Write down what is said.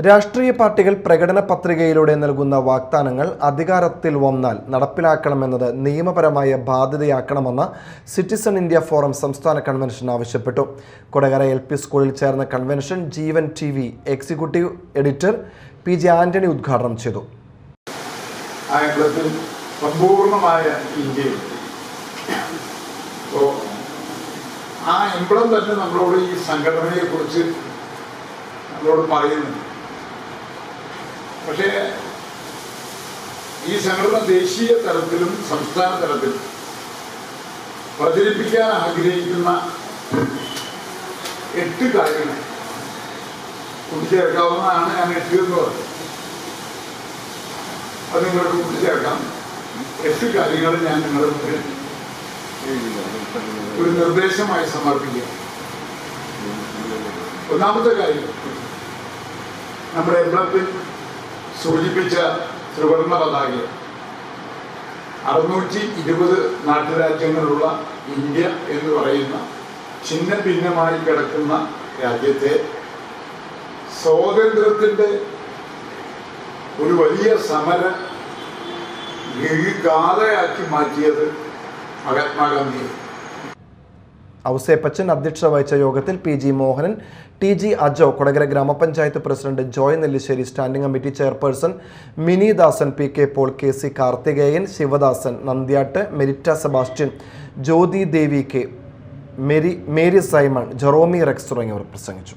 രാഷ്ട്രീയ പാർട്ടികൾ പ്രകടന പത്രികയിലൂടെ നൽകുന്ന വാഗ്ദാനങ്ങൾ അധികാരത്തിൽ വന്നാൽ നടപ്പിലാക്കണമെന്നത് നിയമപരമായ ബാധ്യതയാക്കണമെന്ന് സിറ്റിസൺ ഇന്ത്യ ഫോറം സംസ്ഥാന കൺവെൻഷൻ ആവശ്യപ്പെട്ടു. കൊടകര LP സ്കൂളിൽ ചേർന്ന കൺവെൻഷൻ ജീവൻ TV executive editor PG Antony ഉദ്ഘാടനം ചെയ്തു. സമ്പൂർണമായ ഇന്ത്യയിൽ ആ എംബ്ലം തന്നെ നമ്മളോട് ഈ സംഘടനയെ കുറിച്ച് നമ്മളോട് പറയുന്നു. പക്ഷേ ഈ സംഘടന ദേശീയ തലത്തിലും സംസ്ഥാന തലത്തിലും പ്രചരിപ്പിക്കാൻ ആഗ്രഹിക്കുന്ന 8 കാര്യങ്ങൾ കൂട്ടിച്ചേർക്കാവുന്നതാണ്. ഞാൻ 8 എന്ന് പറഞ്ഞു. അത് നിങ്ങൾക്ക് കൂട്ടിച്ചേർക്കാം. 8 കാര്യങ്ങൾ ഞാൻ നിങ്ങളുടെ മുന്നിൽ ഒരു നിർദ്ദേശമായി സമർപ്പിക്കുക. ഒന്നാമത്തെ കാര്യം, നമ്മുടെ എംബ്ലത്തിൽ സൂചിപ്പിച്ച ത്രിവർണ്ണ പതാക 620 നാട്ടുരാജ്യങ്ങളുള്ള ഇന്ത്യ എന്ന് പറയുന്ന ഛിന്ന ഭിന്നമായി കിടക്കുന്ന രാജ്യത്തെ സ്വാതന്ത്ര്യത്തിൻ്റെ ഒരു വലിയ സമര ഗാഥയാക്കി മാറ്റിയത് മഹാത്മാഗാന്ധി. ഔസേപ്പച്ചൻ അധ്യക്ഷത വഹിച്ച യോഗത്തിൽ PG Mohanan, TG Ajo, Kodakara grama panchayat president Joy Nellissery, standing committee chairperson Mini Dasan, PK Paul, KC Karthikeyan, Sivadasan, Nandyatt, Merita Sebastian, Jyothi Devi K, Mary Simon, Jeromy Rex തുടങ്ങിയവർ പ്രസംഗിച്ചു.